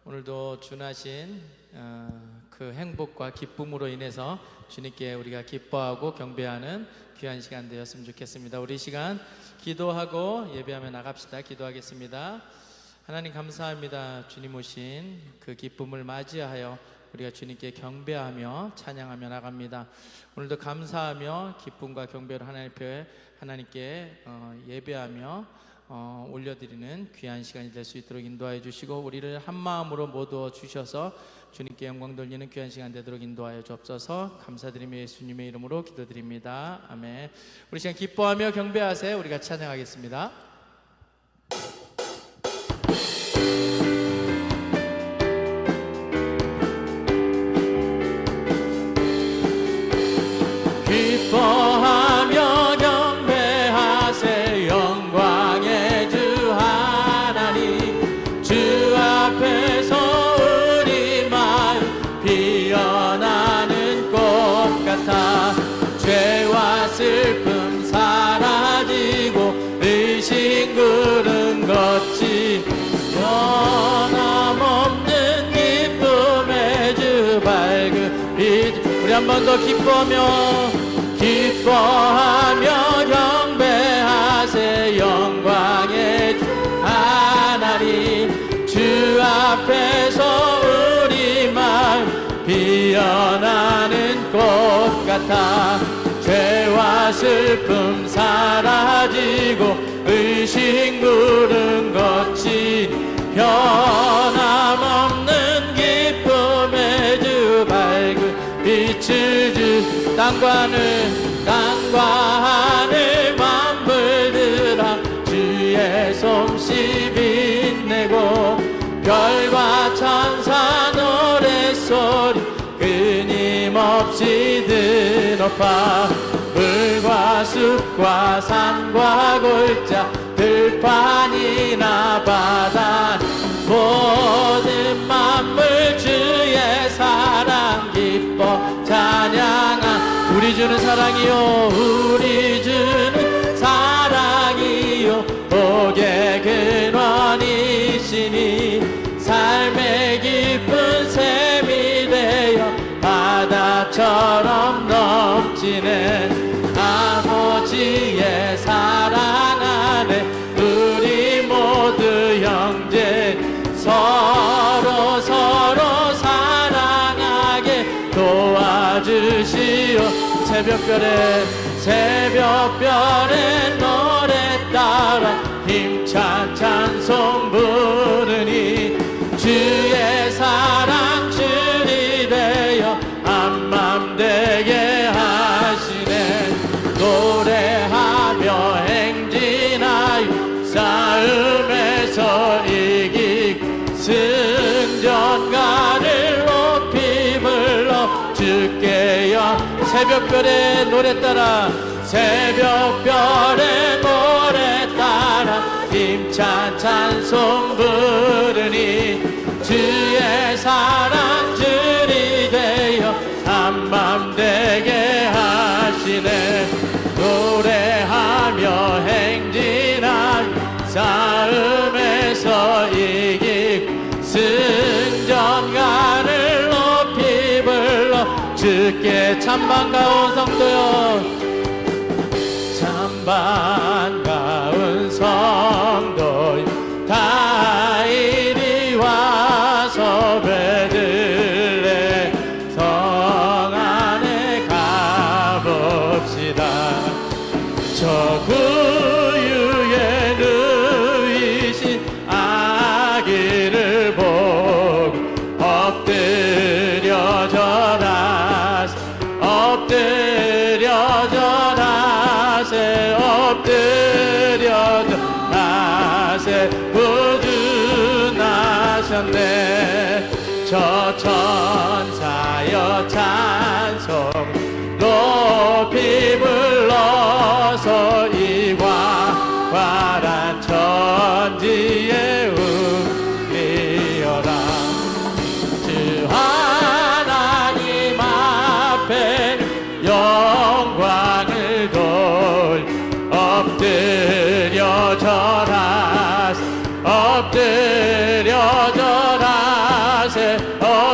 오늘도 준하신 그 행복과 기쁨으로 인해서 주님께 우리가 기뻐하고 경배하는 귀한 시간 되었으면 좋겠습니다. 우리 시간 기도하고 예배하며 나갑시다. 기도하겠습니다. 하나님 감사합니다. 주님 오신 그 기쁨을 맞이하여 우리가 주님께 경배하며 찬양하며 나갑니다. 오늘도 감사하며 기쁨과 경배로 하나님께 예배하며 올려드리는 귀한 시간이 될 수 있도록 인도하여 주시고, 우리를 한 마음으로 모두 주셔서 주님께 영광 돌리는 귀한 시간 되도록 인도하여 주옵소서. 감사드리며 예수님의 이름으로 기도드립니다. 아멘. 우리 시간 기뻐하며 경배하세요. 우리가 찬양하겠습니다. 기뻐하며 경배하세 영광의 주 하나님, 주 앞에서 우리 마음 피어나는 꽃 같아 죄와 슬픔 사라지고 의심 구름 걷지 변함없는 기쁨의 주 밝은 빛. 우리 한 번 더 기뻐하며 경배하세 영광의 주 하나님, 주 앞에서 우리 마음 피어나는 꽃 같아 죄와 슬픔 사라지고 의심 구름 걷지 변함없는 기쁨의 주 밝은 빛을 주. 땅과 하늘 만물들아 주의 솜씨 빛내고 별과 천사 노랫소리 끊임없이 드높아 물과 숲과 산과 골짜 들판이나 바다 모든 만물 주의 사랑 기뻐 찬양하. 우리 주는 사랑이요 우리 주는 사랑이요 복의 근원이시니 삶의 깊은 샘이 되어 바다처럼 넘치는 아버지의 사랑 안에 우리 모두 형제 서로 사랑하게 도와주시오. 새벽별의 노래 따라 힘찬 찬송 부르니 주의 사랑 줄이 되어 한맘 되게 하시네. 노래하며 행진하여 싸움에서 이기고 승전가를 높이 불러 주께여. 새벽별의 노래 따라 힘찬 찬송 부르니 주의 사랑 줄이 되어 한맘 되게 하시네. 노래하며 행진하여 싸움에서 이기고 승전가를 높이 불러 주께. 찬반가운 성도여 찬반가운 성도 다 이리 와서 베들레 성 안에 가봅시다. 저 구유에 누이신 아기를 보고 엎드려 절하세 구주나셨네. 저 천사여 찬송 높이 불러서 이 광활한 천지에 울리어라. 주 하나님 앞에는 영광을 돌 엎드려 절하세 엎드려 절하세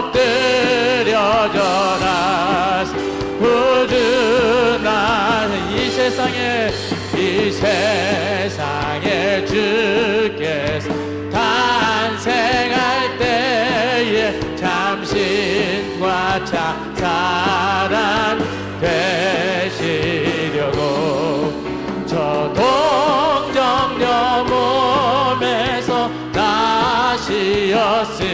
엎드려 절하세 꾸준한 이 세상에 주께서 탄생할 때에 참신과 찬사랑 되시려고 저 동정녀 몸에서 나시었으니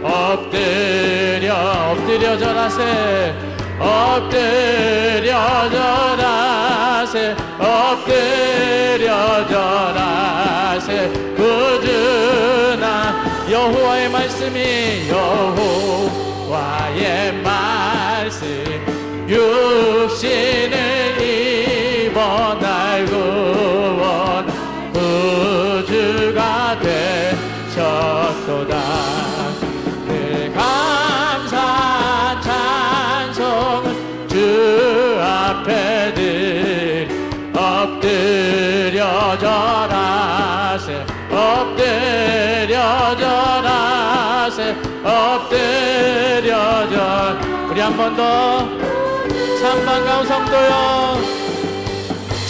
엎드려 절하세 엎드려 절하세 엎드려 절하세 꾸준한 여호와의 말씀이 여호와의 말씀 육신을 입어 날 구원 구주가 되셨도다 늘 감사한 찬송을 주 앞에 드리 엎드려 절하세 엎드려 절하세 엎드려 절 우리 한 번 더 참 반가운 성도요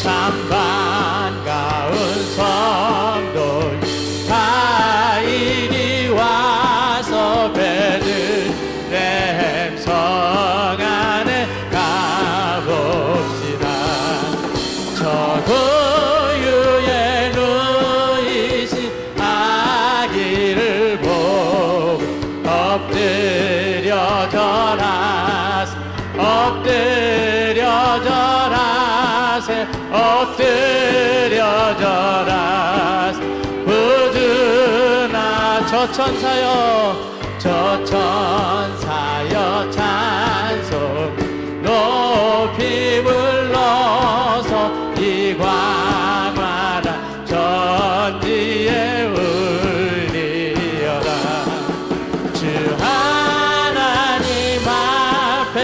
참 반가운 성도 다 이리 와서 베들레헴 성 안에 가봅시다 저 구유에 누이신 아기를 보고 엎드려 절하세 엎드려 절하세 엎드려 절하세 꾸준한 저 천사여 찬송 높이 불러서 이 광활한 전지에 울리어라 주 하나님 앞에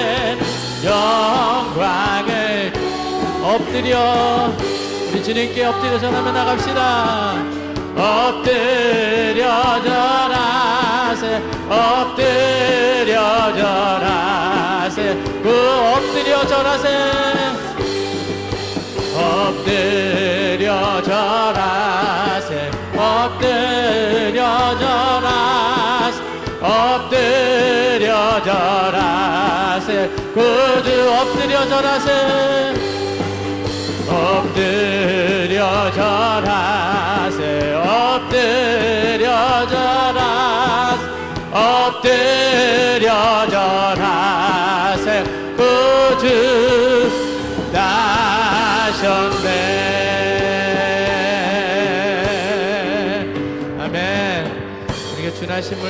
영광을 엎드려 우리 주님께 엎드려 전하며 나갑시다 엎드려 절하세 엎드려 절하세 엎드려 절하세 엎드려 절하세 엎드려 절하세 엎드려 절하세 구주 엎드려 절하세 엎드려 절하세 엎드려 절하세 엎드려 절하세 구주 나셨네 아멘 우리가 주나심을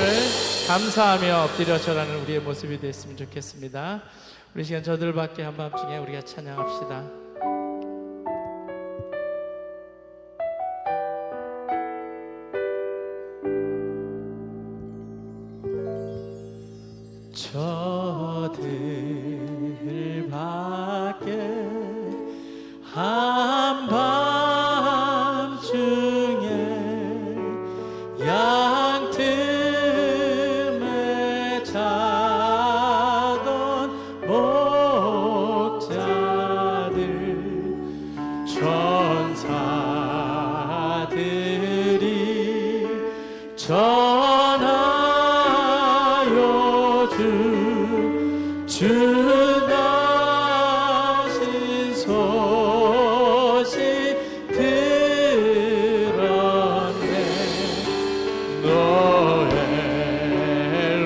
감사하며 엎드려 절하는 우리의 모습이 됐으면 좋겠습니다 우리 시간 저들밖에 한밤중에 우리가 찬양합시다 저들 밖에 한밤중에 양틈에 자던 목자들 천사들이 전하여 주 나신 소식 들었네 노엘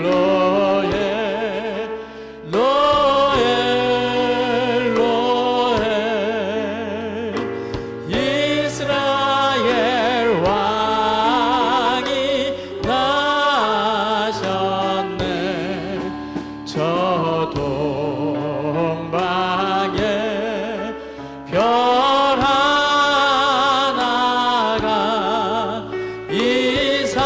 노엘 노엘 노엘 이스라엘 왕이 나셨네 저 동방에 별 하나가 이상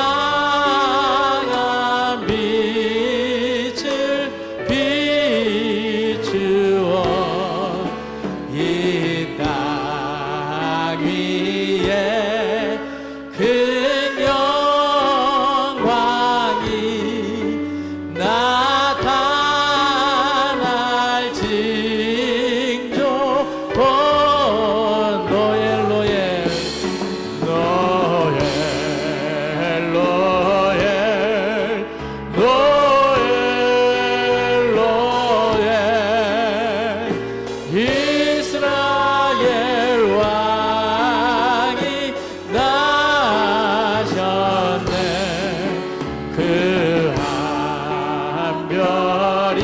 그 한 별이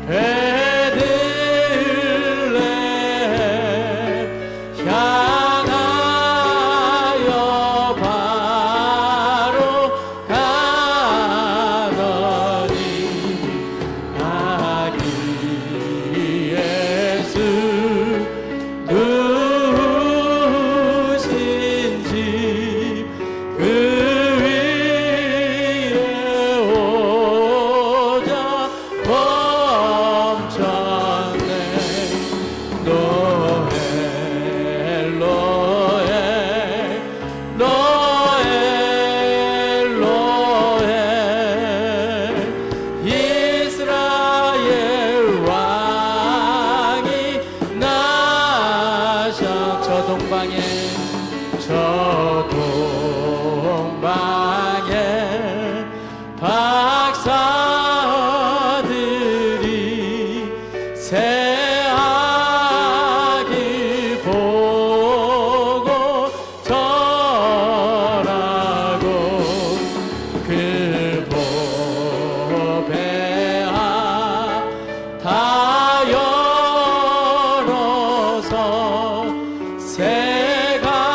베들레헴 향하여 바로 가더니 아기 예수 누우신지 그 위에 오자 멈췄네. 노엘 노엘 노엘 노엘 이스라엘 왕이 나셔. 저 동방에 박사들이 새아기 보고 절하고 그 보배하 다 열어서 세 가지의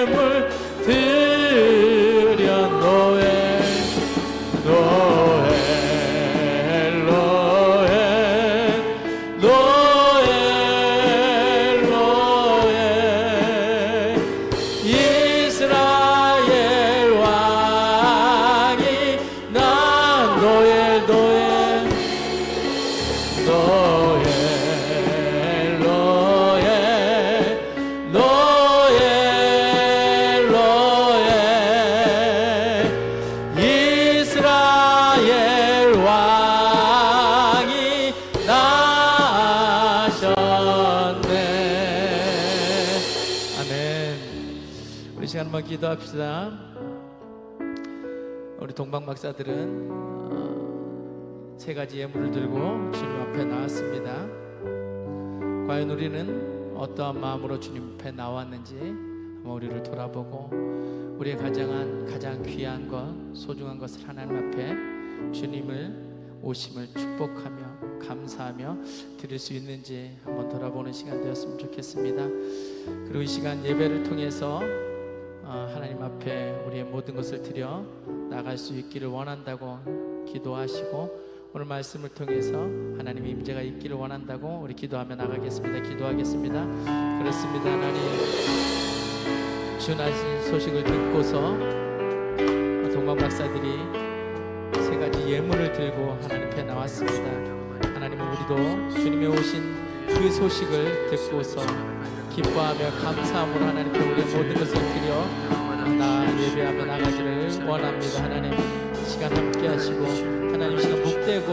물 드려. 노엘 노엘 노엘 노엘 노엘 이스라엘 왕이 난 노엘 노엘 노엘 노엘 노엘 노엘 이스라엘 왕이 나셨네. 아멘. 우리 시간 한번 기도합시다. 우리 동방 박사들은 세 가지 예물을 들고 주님 앞에 나왔습니다. 과연 우리는 어떠한 마음으로 주님 앞에 나왔는지 한번 우리를 돌아보고 우리의 가장 귀한 것, 소중한 것을 하나님 앞에 주님을 오심을 축복하며 감사하며 드릴 수 있는지 한번 돌아보는 시간 되었으면 좋겠습니다. 그리고 이 시간 예배를 통해서 하나님 앞에 우리의 모든 것을 드려 나갈 수 있기를 원한다고 기도하시고, 오늘 말씀을 통해서 하나님의 임재가 있기를 원한다고 우리 기도하며 나가겠습니다. 기도하겠습니다. 그렇습니다. 하나님, 주나신 소식을 듣고서 동방 박사들이 세 가지 예물을 들고 하나님 앞에 나왔습니다. 하나님, 우리도 주님의 오신 그 소식을 듣고서 기뻐하며 감사함으로 하나님께 우리의 모든 것을 드려 예배하며 나가기를 원합니다. 하나님, 시간 함께 하시고 하나님 시간 복되고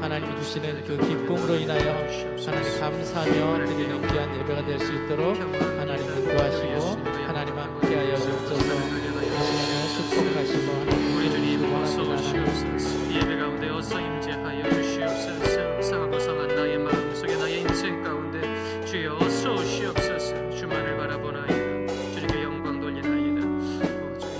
하나님이 주시는 그 기쁨으로 인하여 하나님 감사하며 드리는 귀한 예배가 될 수 있도록 하나님 인도하시고 하나님 함께하여 주옵소서. 이 시간을 축복하시고 우리 주님 어서 오시옵소서. 예배 가운데 어서 임재하여 주시옵소서. 상하고 상한 나의 마음속에 나의 인생 가운데 주여 어서 오시옵소서. 주만을 바라보나이다. 주님께 영광 돌리나이다. 오 주님.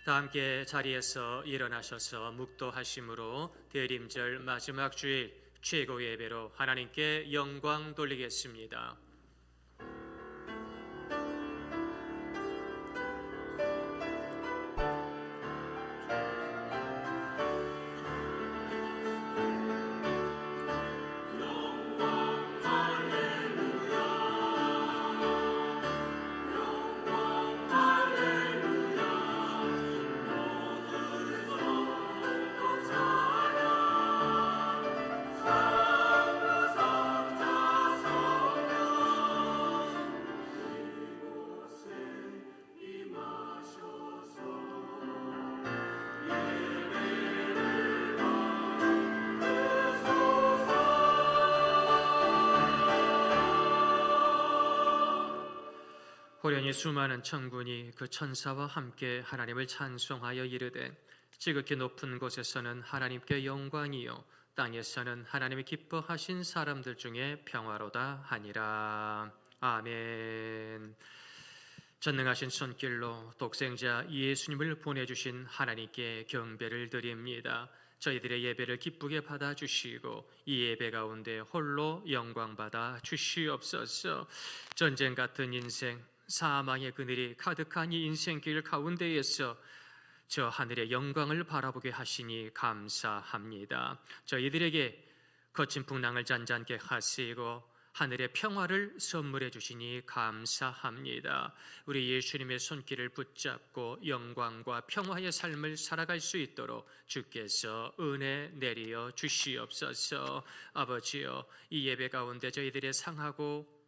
다 함께 자리에서 일어나셔서 묵도하심으로 대림절 마지막 주일 최고 예배로 하나님께 영광 돌리겠습니다. 호련히 수많은 천군이 그 천사와 함께 하나님을 찬송하여 이르되 지극히 높은 곳에서는 하나님께 영광이요 땅에서는 하나님이 기뻐하신 사람들 중에 평화로다 하니라. 아멘. 전능하신 손길로 독생자 예수님을 보내주신 하나님께 경배를 드립니다. 저희들의 예배를 기쁘게 받아주시고 이 예배 가운데 홀로 영광받아 주시옵소서. 전쟁 같은 인생, 사망의 그늘이 가득한 이 인생길 가운데에서 저 하늘의 영광을 바라보게 하시니 감사합니다. 저희들에게 거친 풍랑을 잔잔케 하시고 하늘의 평화를 선물해 주시니 감사합니다. 우리 예수님의 손길을 붙잡고 영광과 평화의 삶을 살아갈 수 있도록 주께서 은혜 내리어 주시옵소서. 아버지여, 이 예배 가운데 저희들의 상하고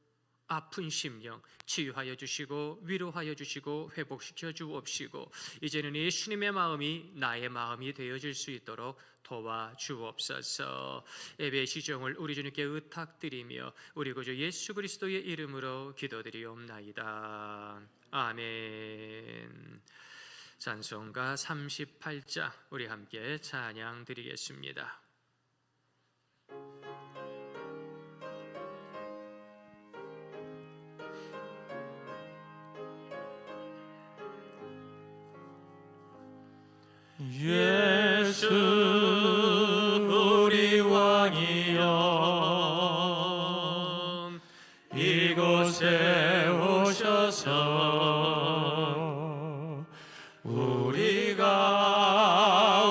아픈 심령 치유하여 주시고 위로하여 주시고 회복시켜 주옵시고 이제는 예수님의 마음이 나의 마음이 되어질 수 있도록 도와주옵소서. 예배의 시종을 우리 주님께 의탁드리며 우리 구주 예수 그리스도의 이름으로 기도드리옵나이다. 아멘. 찬송가 38자 우리 함께 찬양 드리겠습니다. 예수 우리 왕이여 이곳에 오셔서 우리가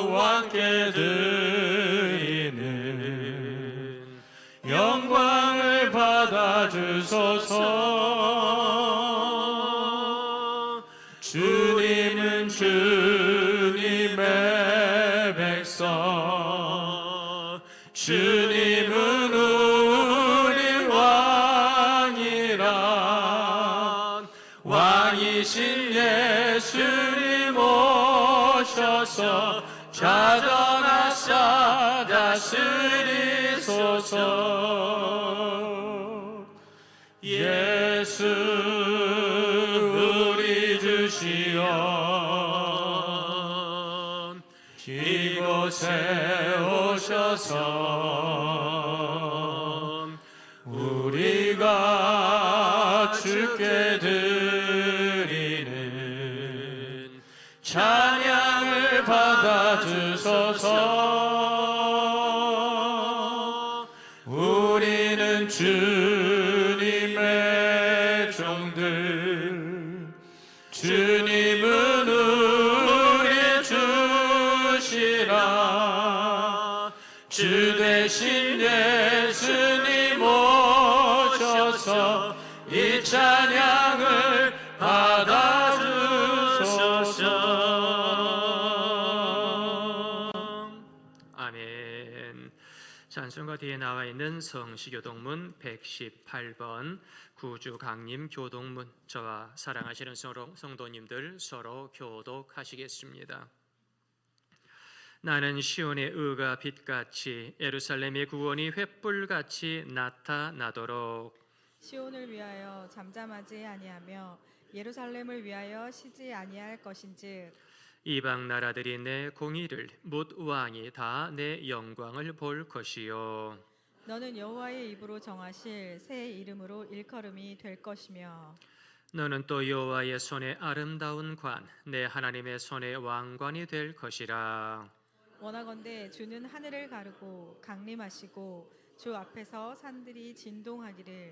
왕께 드리는 영광을 받아주소서. 주님은 주님의 백성, 주님은 우리 왕이라. 왕이신 예수님 오셔서 자정하사 다스리소서. 예수 우리 주시여 이곳에 오셔서 우리가 주께 드리는 찬양을 받아주소서. 우리는 주님의 종들, 주님은 우리 주시라. 주 대신 예수님 오셔서 이 찬양을 받아주소서. 아멘. 찬송가 뒤에 나와 있는 성시교동문 118번 구주 강림 교동문, 저와 사랑하시는 성도님들 서로 교독하시겠습니다. 나는 시온의 의가 빛같이 예루살렘의 구원이 횃불같이 나타나도록 시온을 위하여 잠잠하지 아니하며 예루살렘을 위하여 쉬지 아니할 것인즉 이방 나라들이 내 공의를 뭇 왕이 다 내 영광을 볼 것이요. 너는 여호와의 입으로 정하실 새 이름으로 일컬음이 될 것이며 너는 또 여호와의 손에 아름다운 관, 내 하나님의 손에 왕관이 될 것이라. 원하건대 주는 하늘을 가르고 강림하시고 주 앞에서 산들이 진동하기를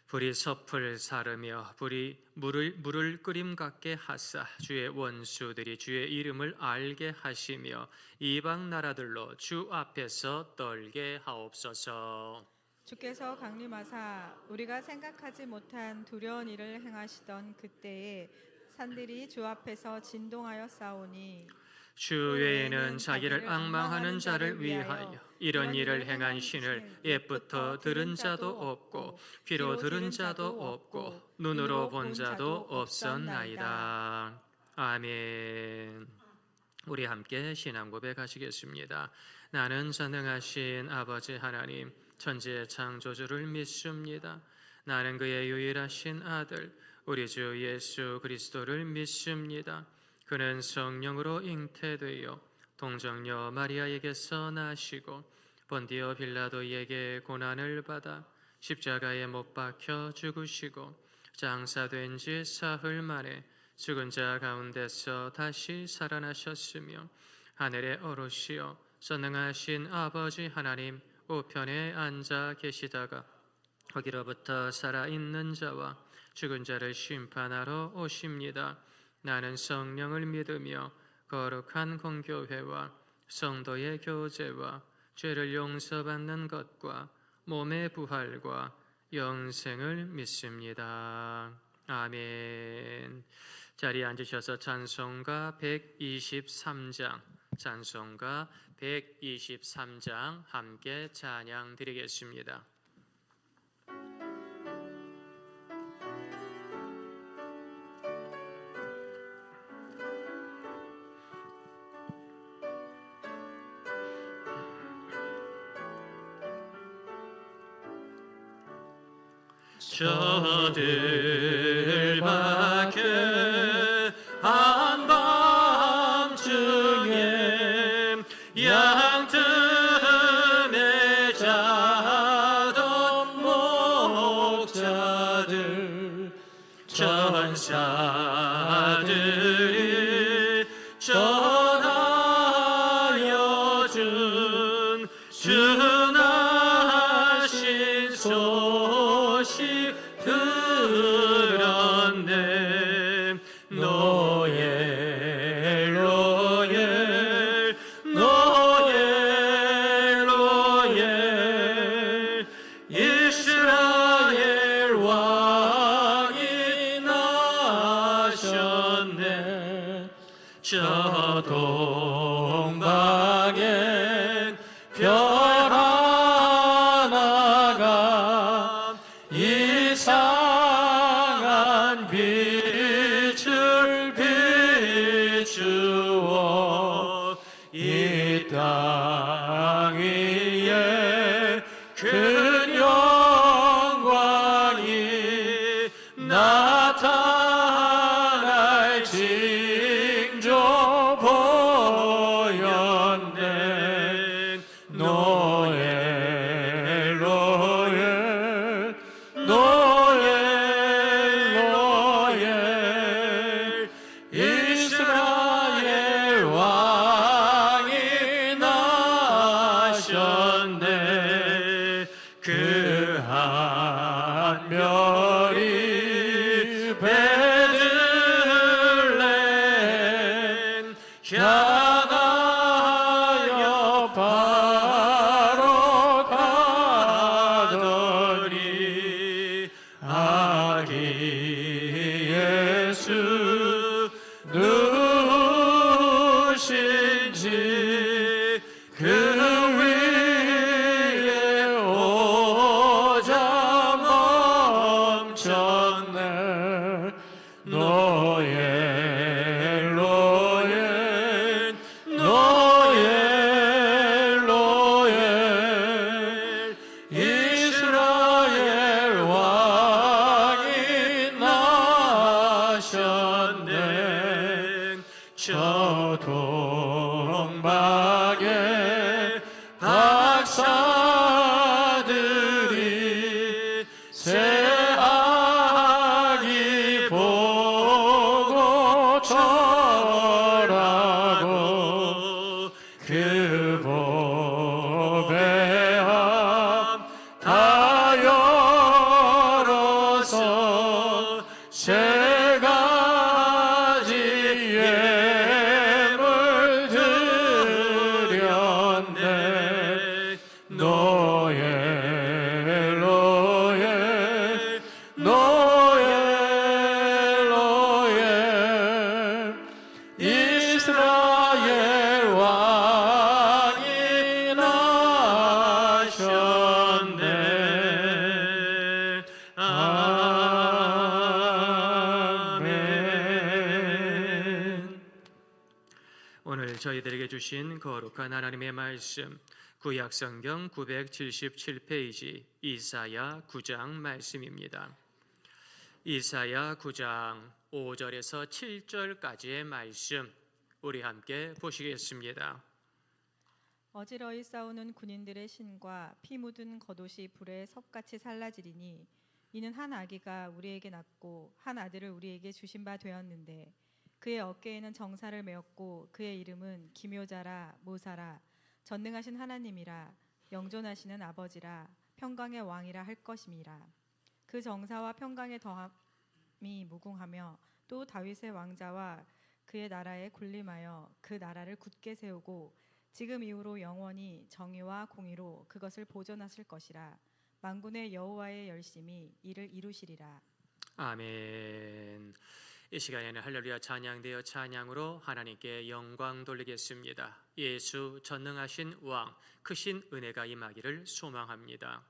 불이 섭을 사르며 불이 물을 끓임 같게 하사 주의 원수들이 주의 이름을 알게 하시며 이방 나라들로 주 앞에서 떨게 하옵소서. 주께서 강림하사 우리가 생각하지 못한 두려운 일을 행하시던 그때에 산들이 주 앞에서 진동하여 싸우니 주 외에는 자기를 앙망하는 자를 위하여 이런 일을 행한 신을 옛부터 들은 자도 없고 귀로 들은 자도 없고 눈으로 본 자도 없었나이다. 아멘. 우리 함께 신앙 고백하시겠습니다. 나는 전능하신 아버지 하나님 천지의 창조주를 믿습니다. 나는 그의 유일하신 아들 우리 주 예수 그리스도를 믿습니다. 그는 성령으로 잉태되어 동정녀 마리아에게서 나시고 본디오 빌라도에게 고난을 받아 십자가에 못 박혀 죽으시고 장사된 지 사흘 만에 죽은 자 가운데서 다시 살아나셨으며 하늘에 오르시어 전능하신 아버지 하나님 우편에 앉아 계시다가 거기로부터 살아있는 자와 죽은 자를 심판하러 오십니다. 나는 성령을 믿으며 거룩한 공교회와 성도의 교제와 죄를 용서받는 것과 몸의 부활과 영생을 믿습니다. 아멘. 자리에 앉으셔서 찬송가 123장 함께 찬양 드리겠습니다. 저들 밖에 한밤중에 양틈에 자던 목자들 전사들이 전하여 준 준하신 소식 들었네. 노엘 노엘 노엘 노엘 이스라엘 왕이 나셨네. 저 동방엔 별 하나가 이상한 빛을 비추어 이 땅 위에 큰 영광이 나타날 징조 보였네. 노엘 노엘 노엘 노엘 이스라엘 왕이 나셨네. 그 한 별이 베들레헴 향하여 바로 가더니 아기 예수 누구신지 그 위에 오자 멈췄네. 노엘 노엘 노엘 노엘 이스라엘 왕이 나셨네. 저 동방의 박사들이 새아기 보고 절하고 그 법의 앞다 열어서 세 가지 예물 드렸네. 노엘 노엘 노엘 노엘 이스라엘 왕이 나셨네. 아멘. 오늘 저희들에게 주신 거룩한 하나님의 말씀, 구약성경 977페이지 이사야 9장 말씀입니다. 이사야 9장 5절에서 7절까지의 말씀 우리 함께 보시겠습니다. 어지러이 싸우는 군인들의 신과 피 묻은 겉옷이 불에 섭같이 살라지리니 이는 한 아기가 우리에게 낳고 한 아들을 우리에게 주신 바 되었는데 그의 어깨에는 정사를 메었고 그의 이름은 기묘자라 모사라 전능하신 하나님이라 영존하시는 아버지라 평강의 왕이라 할 것임이라. 그 정사와 평강의 더함이 무궁하며 또 다윗의 왕자와 그의 나라에 군림하여 그 나라를 굳게 세우고 지금 이후로 영원히 정의와 공의로 그것을 보존하실 것이라. 만군의 여호와의 열심히 이를 이루시리라. 아멘. 이 시간에는 할렐루야 찬양되어 찬양으로 하나님께 영광 돌리겠습니다. 예수 전능하신 왕, 크신 은혜가 임하기를 소망합니다.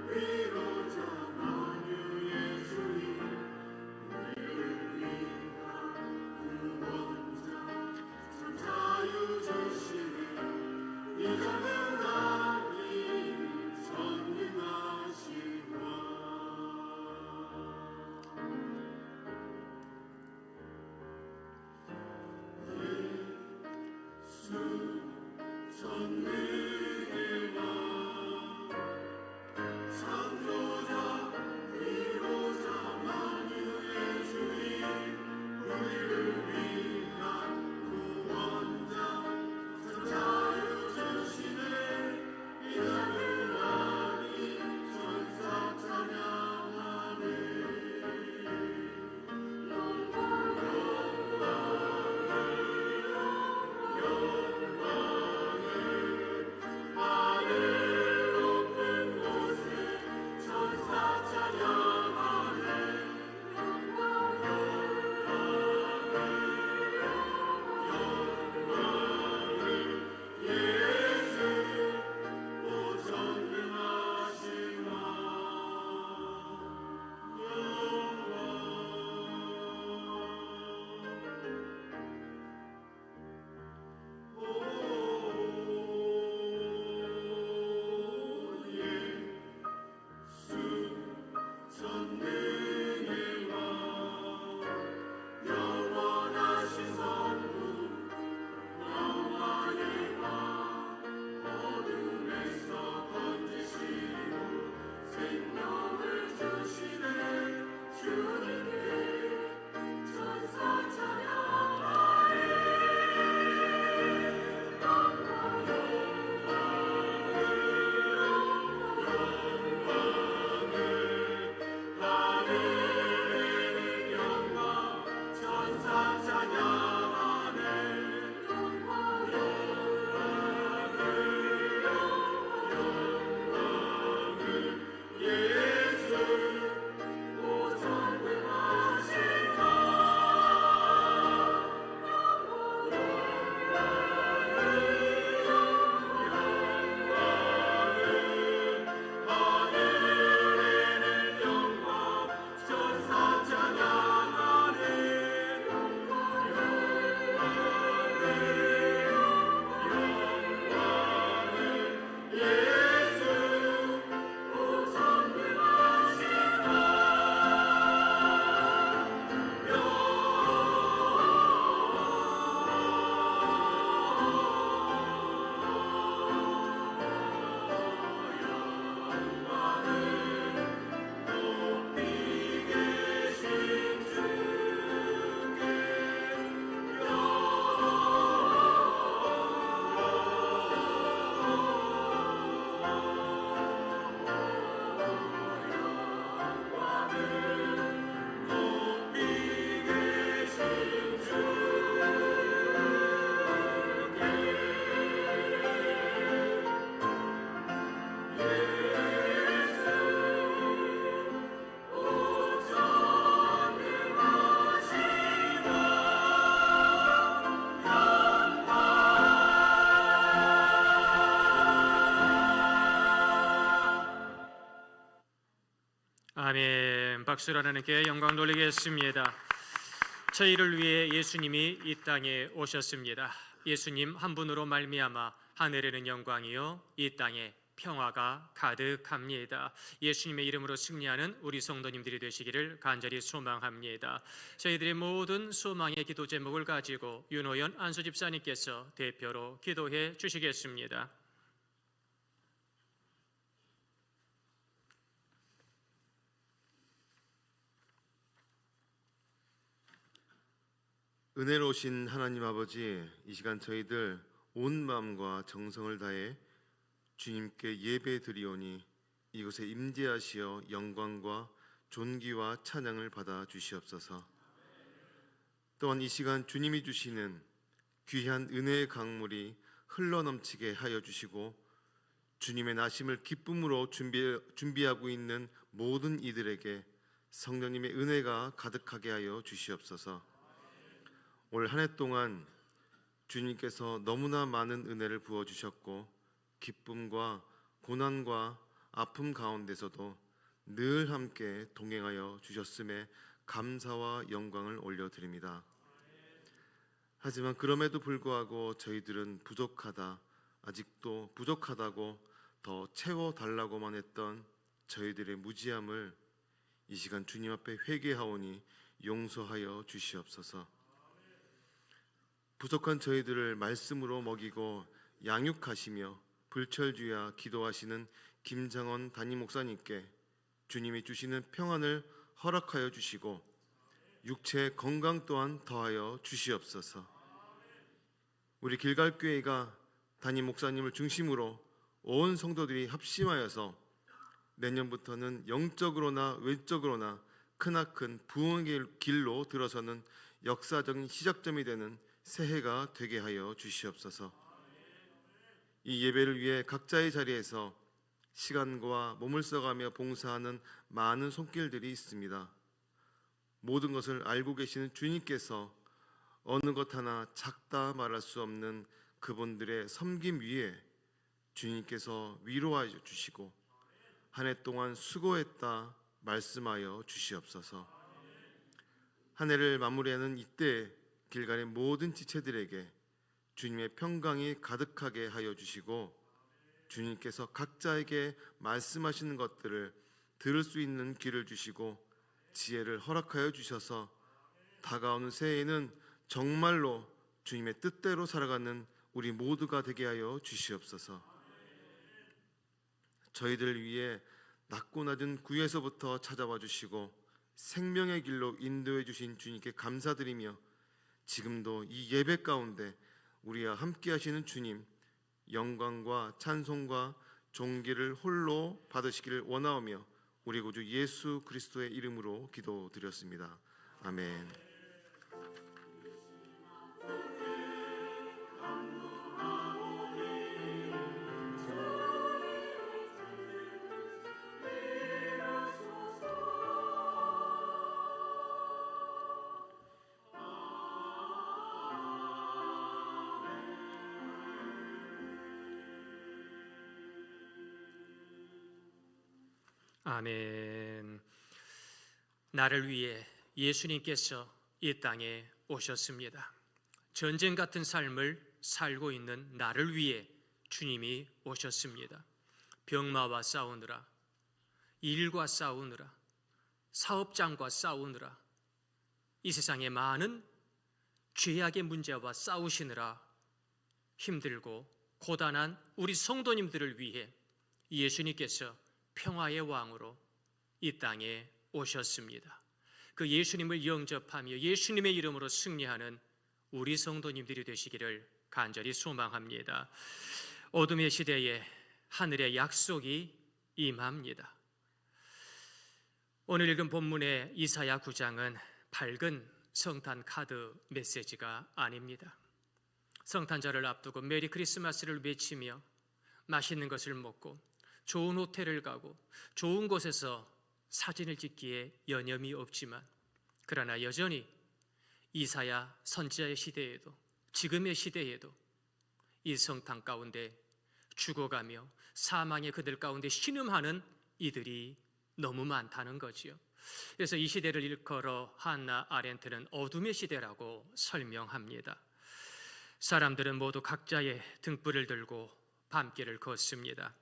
위로자 만유의 주님 우리를 위한 박수로 하나님께 영광 돌리겠습니다. 저희를 위해 예수님이 이 땅에 오셨습니다. 예수님 한 분으로 말미암아 하늘에는 영광이요 이 땅에 평화가 가득합니다. 예수님의 이름으로 승리하는 우리 성도님들이 되시기를 간절히 소망합니다. 저희들의 모든 소망의 기도 제목을 가지고 윤호연 안수 집사님께서 대표로 기도해 주시겠습니다. 은혜로우신 하나님 아버지, 이 시간 저희들 온 마음과 정성을 다해 주님께 예배 드리오니 이곳에 임재하시어 영광과 존귀와 찬양을 받아 주시옵소서. 또한 이 시간 주님이 주시는 귀한 은혜의 강물이 흘러넘치게 하여 주시고 주님의 나심을 기쁨으로 준비하고 있는 모든 이들에게 성령님의 은혜가 가득하게 하여 주시옵소서. 올 한 해 동안 주님께서 너무나 많은 은혜를 부어주셨고 기쁨과 고난과 아픔 가운데서도 늘 함께 동행하여 주셨음에 감사와 영광을 올려드립니다. 하지만 그럼에도 불구하고 저희들은 부족하다, 아직도 부족하다고 더 채워달라고만 했던 저희들의 무지함을 이 시간 주님 앞에 회개하오니 용서하여 주시옵소서. 부족한 저희들을 말씀으로 먹이고 양육하시며 불철주야 기도하시는 김장원 담임 목사님께 주님이 주시는 평안을 허락하여 주시고 육체 건강 또한 더하여 주시옵소서. 우리 길갈교회가 담임 목사님을 중심으로 온 성도들이 합심하여서 내년부터는 영적으로나 외적으로나 크나큰 부흥의 길로 들어서는 역사적인 시작점이 되는 새해가 되게 하여 주시옵소서. 이 예배를 위해 각자의 자리에서 시간과 몸을 써가며 봉사하는 많은 손길들이 있습니다. 모든 것을 알고 계시는 주님께서 어느 것 하나 작다 말할 수 없는 그분들의 섬김 위에 주님께서 위로하여 주시고 한 해 동안 수고했다 말씀하여 주시옵소서. 한 해를 마무리하는 이때 길갈의 모든 지체들에게 주님의 평강이 가득하게 하여 주시고 주님께서 각자에게 말씀하시는 것들을 들을 수 있는 귀를 주시고 지혜를 허락하여 주셔서 다가오는 새해에는 정말로 주님의 뜻대로 살아가는 우리 모두가 되게 하여 주시옵소서. 저희들 위해 낮고 낮은 구에서부터 찾아와 주시고 생명의 길로 인도해 주신 주님께 감사드리며 지금도 이 예배 가운데 우리와 함께 하시는 주님 영광과 찬송과 존귀를 홀로 받으시기를 원하오며 우리 구주 예수 그리스도의 이름으로 기도드렸습니다. 아멘. 아멘. 나를 위해 예수님께서 이 땅에 오셨습니다. 전쟁 같은 삶을 살고 있는 나를 위해 주님이 오셨습니다. 병마와 싸우느라, 일과 싸우느라, 사업장과 싸우느라, 이 세상의 많은 죄악의 문제와 싸우시느라 힘들고 고단한 우리 성도님들을 위해 예수님께서 평화의 왕으로 이 땅에 오셨습니다. 그 예수님을 영접하며 예수님의 이름으로 승리하는 우리 성도님들이 되시기를 간절히 소망합니다. 어둠의 시대에 하늘의 약속이 임합니다. 오늘 읽은 본문의 이사야 9장은 밝은 성탄 카드 메시지가 아닙니다. 성탄절을 앞두고 메리 크리스마스를 외치며 맛있는 것을 먹고 좋은 호텔을 가고 좋은 곳에서 사진을 찍기에 여념이 없지만 그러나 여전히 이사야 선지자의 시대에도 지금의 시대에도 이 성탄 가운데 죽어가며 사망의 그들 가운데 신음하는 이들이 너무 많다는 거지요. 그래서 이 시대를 일컬어 한나 아렌트는 어둠의 시대라고 설명합니다. 사람들은 모두 각자의 등불을 들고 밤길을 걷습니다.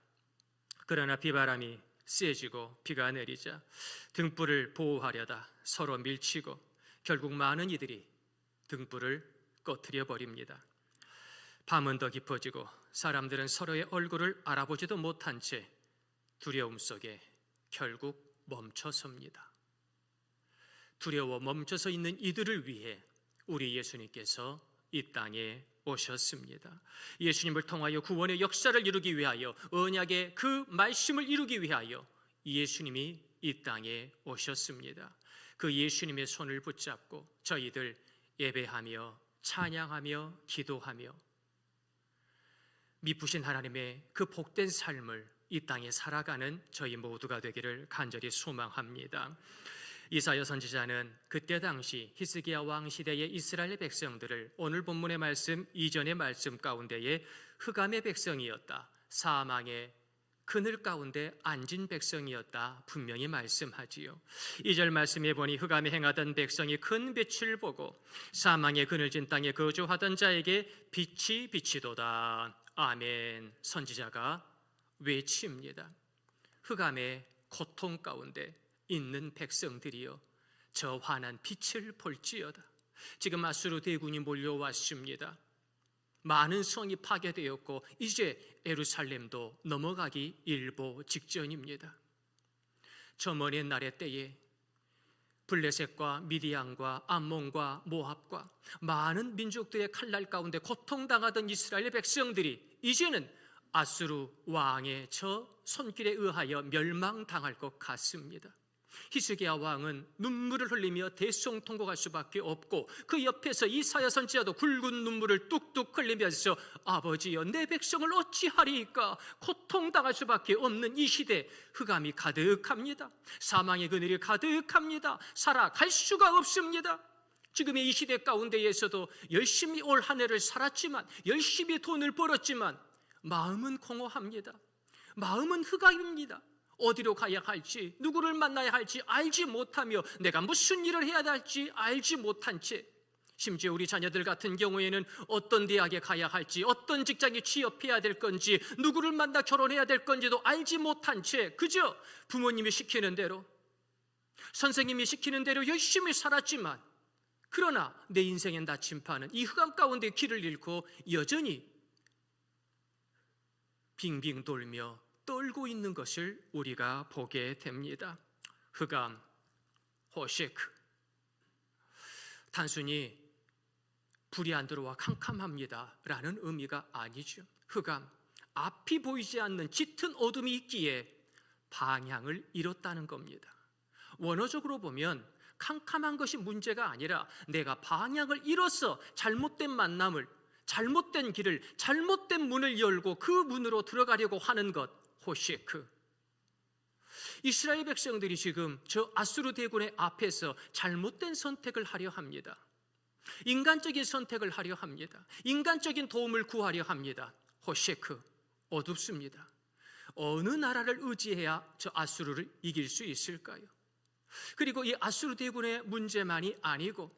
그러나 비바람이 세지고 비가 내리자 등불을 보호하려다 서로 밀치고 결국 많은 이들이 등불을 꺼트려 버립니다. 밤은 더 깊어지고 사람들은 서로의 얼굴을 알아보지도 못한 채 두려움 속에 결국 멈춰섭니다. 두려워 멈춰서 있는 이들을 위해 우리 예수님께서 이 땅에 오셨습니다. 예수님을 통하여 구원의 역사를 이루기 위하여, 언약의 그 말씀을 이루기 위하여 예수님이 이 땅에 오셨습니다. 그 예수님의 손을 붙잡고 저희들 예배하며 찬양하며 기도하며 미쁘신 하나님의 그 복된 삶을 이 땅에 살아가는 저희 모두가 되기를 간절히 소망합니다. 이사야 선지자는 그때 당시 히스기야 왕 시대의 이스라엘 백성들을 오늘 본문의 말씀 이전의 말씀 가운데에 흑암의 백성이었다, 사망의 그늘 가운데 앉은 백성이었다 분명히 말씀하지요. 2절 말씀에 보니 흑암에 행하던 백성이 큰 빛을 보고 사망의 그늘진 땅에 거주하던 자에게 빛이 비치도다. 아멘. 선지자가 외칩니다. 흑암의 고통 가운데 있는 백성들이여 저 환한 빛을 볼지어다. 지금 아수르 대군이 몰려왔습니다. 많은 성이 파괴되었고 이제 예루살렘도 넘어가기 일보 직전입니다. 저 먼 옛날의 때에 블레셋과 미디안과 암몬과 모압과 많은 민족들의 칼날 가운데 고통당하던 이스라엘 백성들이 이제는 아수르 왕의 저 손길에 의하여 멸망당할 것 같습니다. 히스기야 왕은 눈물을 흘리며 대성통곡할 수밖에 없고 그 옆에서 이사야 선지자도 굵은 눈물을 뚝뚝 흘리면서 아버지여 내 백성을 어찌하리이까 고통당할 수밖에 없는 이 시대 흑암이 가득합니다. 사망의 그늘이 가득합니다. 살아갈 수가 없습니다. 지금의 이 시대 가운데에서도 열심히 올 한 해를 살았지만 열심히 돈을 벌었지만 마음은 공허합니다. 마음은 흑암입니다. 어디로 가야 할지, 누구를 만나야 할지 알지 못하며 내가 무슨 일을 해야 할지 알지 못한 채, 심지어 우리 자녀들 같은 경우에는 어떤 대학에 가야 할지, 어떤 직장에 취업해야 될 건지, 누구를 만나 결혼해야 될 건지도 알지 못한 채 그저 부모님이 시키는 대로, 선생님이 시키는 대로 열심히 살았지만 그러나 내 인생의 나침판은 이 흑암 가운데 길을 잃고 여전히 빙빙 돌며 떨고 있는 것을 우리가 보게 됩니다. 흑암, 호셰크. 단순히 불이 안 들어와 캄캄합니다 라는 의미가 아니죠. 흑암, 앞이 보이지 않는 짙은 어둠이 있기에 방향을 잃었다는 겁니다. 원어적으로 보면 캄캄한 것이 문제가 아니라 내가 방향을 잃어서 잘못된 만남을, 잘못된 길을, 잘못된 문을 열고 그 문으로 들어가려고 하는 것, 호셰크. 이스라엘 백성들이 지금 저 아수르 대군의 앞에서 잘못된 선택을 하려 합니다. 인간적인 선택을 하려 합니다. 인간적인 도움을 구하려 합니다. 호셰크, 어둡습니다. 어느 나라를 의지해야 저 아수르를 이길 수 있을까요? 그리고 이 아수르 대군의 문제만이 아니고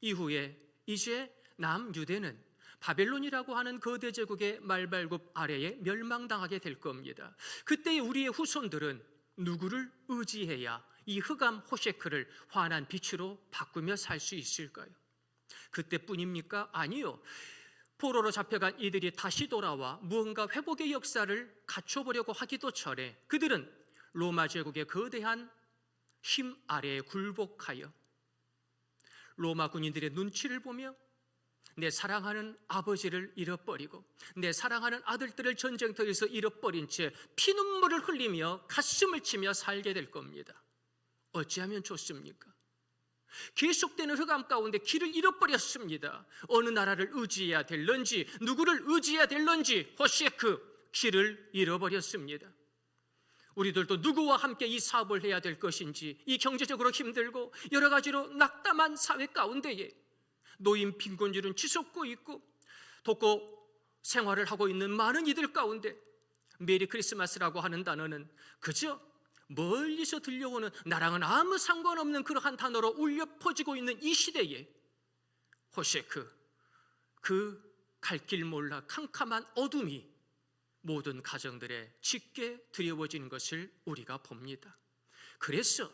이후에 이제 남유대는 바벨론이라고 하는 거대 제국의 말발굽 아래에 멸망당하게 될 겁니다. 그때 우리의 후손들은 누구를 의지해야 이 흑암 호셰크를 환한 빛으로 바꾸며 살 수 있을까요? 그때뿐입니까? 아니요. 포로로 잡혀간 이들이 다시 돌아와 무언가 회복의 역사를 갖춰보려고 하기도 전에 그들은 로마 제국의 거대한 힘 아래에 굴복하여 로마 군인들의 눈치를 보며 내 사랑하는 아버지를 잃어버리고 내 사랑하는 아들들을 전쟁터에서 잃어버린 채 피눈물을 흘리며 가슴을 치며 살게 될 겁니다. 어찌하면 좋습니까? 계속되는 흑암 가운데 길을 잃어버렸습니다. 어느 나라를 의지해야 될런지, 누구를 의지해야 될런지 호셰크, 길을 잃어버렸습니다. 우리들도 누구와 함께 이 사업을 해야 될 것인지, 이 경제적으로 힘들고 여러 가지로 낙담한 사회 가운데에 노인 빈곤율은 치솟고 있고 독거 생활을 하고 있는 많은 이들 가운데 메리 크리스마스라고 하는 단어는 그저 멀리서 들려오는 나랑은 아무 상관없는 그러한 단어로 울려 퍼지고 있는 이 시대에 호세크, 그 갈 길 몰라 캄캄한 어둠이 모든 가정들에 짙게 드리워지는 것을 우리가 봅니다. 그래서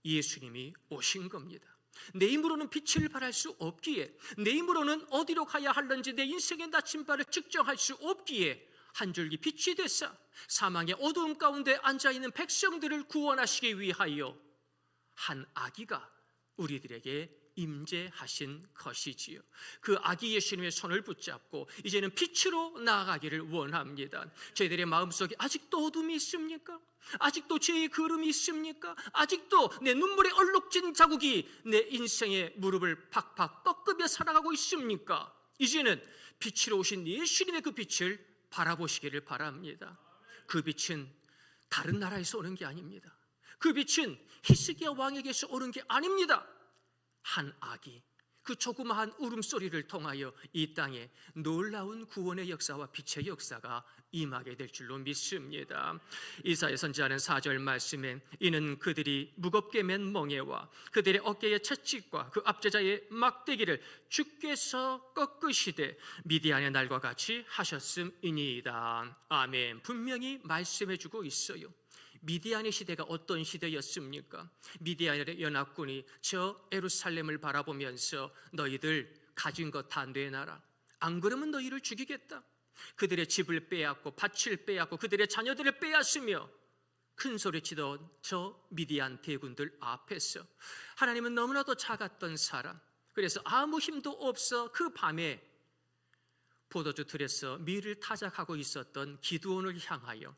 예수님이 오신 겁니다. 내 힘으로는 빛을 발할 수 없기에, 내 힘으로는 어디로 가야 할는지 내 인생의 나침반을 측정할 수 없기에 한 줄기 빛이 되사 사망의 어두움 가운데 앉아있는 백성들을 구원하시기 위하여 한 아기가 우리들에게 임재하신 것이지요. 그 아기 예수님의 손을 붙잡고 이제는 빛으로 나아가기를 원합니다. 저희들의 마음속에 아직도 어둠이 있습니까? 아직도 죄의 그름이 있습니까? 아직도 내 눈물에 얼룩진 자국이 내 인생의 무릎을 팍팍 꺾으며 살아가고 있습니까? 이제는 빛으로 오신 예수님의 그 빛을 바라보시기를 바랍니다. 그 빛은 다른 나라에서 오는 게 아닙니다. 그 빛은 히스기야 왕에게서 오는 게 아닙니다. 한 아기, 그 조그마한 울음소리를 통하여 이 땅에 놀라운 구원의 역사와 빛의 역사가 임하게 될 줄로 믿습니다. 이사야 선지자는 4절 말씀에 이는 그들이 무겁게 맨 멍에와 그들의 어깨의 채찍과 그 압제자의 막대기를 주께서 꺾으시되 미디안의 날과 같이 하셨음이니이다. 아멘. 분명히 말씀해주고 있어요. 미디안의 시대가 어떤 시대였습니까? 미디안의 연합군이 저 예루살렘을 바라보면서 너희들 가진 것 다 내놔라, 안 그러면 너희를 죽이겠다. 그들의 집을 빼앗고 밭을 빼앗고 그들의 자녀들을 빼앗으며 큰 소리치던 저 미디안 대군들 앞에서 하나님은 너무나도 작았던 사람, 그래서 아무 힘도 없어 그 밤에 포도주 틀에서 밀을 타작하고 있었던 기드온을 향하여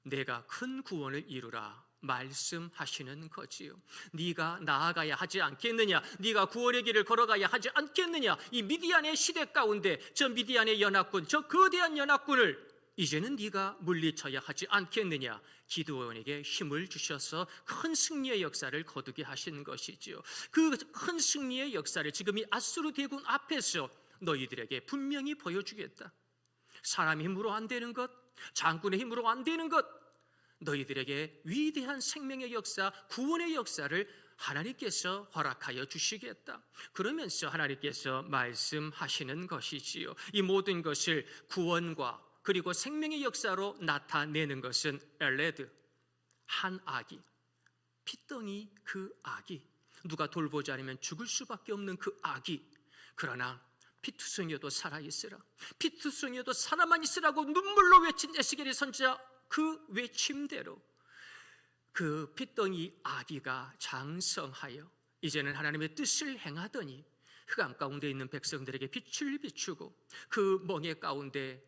내가 큰 구원을 이루라 말씀하시는 거지요. 네가 나아가야 하지 않겠느냐, 네가 구원의 길을 걸어가야 하지 않겠느냐. 이 미디안의 시대 가운데 저 미디안의 연합군, 저 거대한 연합군을 이제는 네가 물리쳐야 하지 않겠느냐. 기드온에게 힘을 주셔서 큰 승리의 역사를 거두게 하신 것이지요. 그 큰 승리의 역사를 지금 이 아수르 대군 앞에서 너희들에게 분명히 보여주겠다. 사람 힘으로 안 되는 것, 장군의 힘으로 안 되는 것, 너희들에게 위대한 생명의 역사, 구원의 역사를 하나님께서 허락하여 주시겠다. 그러면서 하나님께서 말씀하시는 것이지요. 이 모든 것을 구원과 그리고 생명의 역사로 나타내는 것은 엘레드, 한 아기, 핏덩이 그 아기, 누가 돌보지 않으면 죽을 수밖에 없는 그 아기. 그러나 피투성이어도 살아있으라, 피투성이어도 살아만 있으라고 눈물로 외친 에스겔의 선지자 그 외침대로 그 핏덩이 아기가 장성하여 이제는 하나님의 뜻을 행하더니 흑암 가운데 있는 백성들에게 빛을 비추고 그 멍에 가운데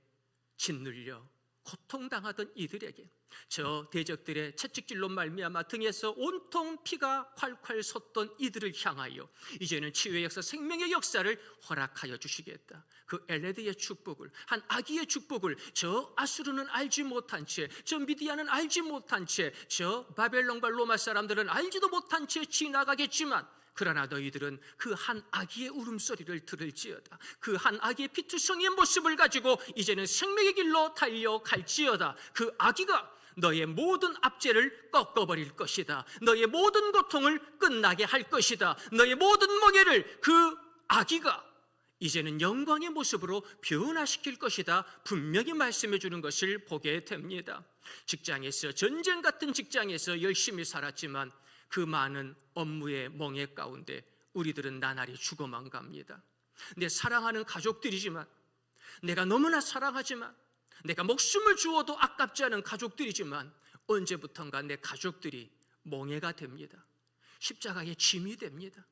짓눌려 고통당하던 이들에게 저 대적들의 채찍질로 말미암아 등에서 온통 피가 콸콸 솟던 이들을 향하여 이제는 치유의 역사, 생명의 역사를 허락하여 주시겠다. 그 엘레드의 축복을, 한 아기의 축복을 저 아수르는 알지 못한 채, 저 미디안은 알지 못한 채, 저 바벨론과 로마 사람들은 알지도 못한 채 지나가겠지만 그러나 너희들은 그 한 아기의 울음소리를 들을지어다. 그 한 아기의 피투성이의 모습을 가지고 이제는 생명의 길로 달려갈지어다. 그 아기가 너의 모든 압제를 꺾어버릴 것이다. 너의 모든 고통을 끝나게 할 것이다. 너의 모든 멍에를 그 아기가 이제는 영광의 모습으로 변화시킬 것이다. 분명히 말씀해 주는 것을 보게 됩니다. 직장에서, 전쟁 같은 직장에서 열심히 살았지만 그 많은 업무의 멍에 가운데 우리들은 나날이 죽어만 갑니다. 내 사랑하는 가족들이지만, 내가 너무나 사랑하지만, 내가 목숨을 주어도 아깝지 않은 가족들이지만 언제부턴가 내 가족들이 멍해가 됩니다. 십자가의 짐이 됩니다.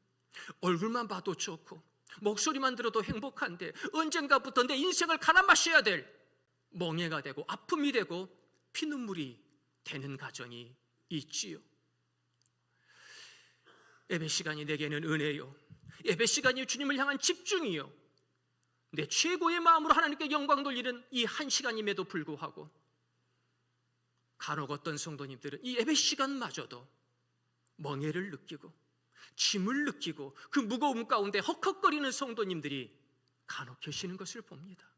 얼굴만 봐도 좋고 목소리만 들어도 행복한데 언젠가부터 내 인생을 갈아 마셔야 될 멍해가 되고 아픔이 되고 피눈물이 되는 가정이 있지요. 예배 시간이 내게는 은혜요, 예배 시간이 주님을 향한 집중이요, 내 최고의 마음으로 하나님께 영광 돌리는 이 한 시간임에도 불구하고 간혹 어떤 성도님들은 이 예배 시간마저도 멍해를 느끼고 짐을 느끼고 그 무거움 가운데 헉헉거리는 성도님들이 간혹 계시는 것을 봅니다.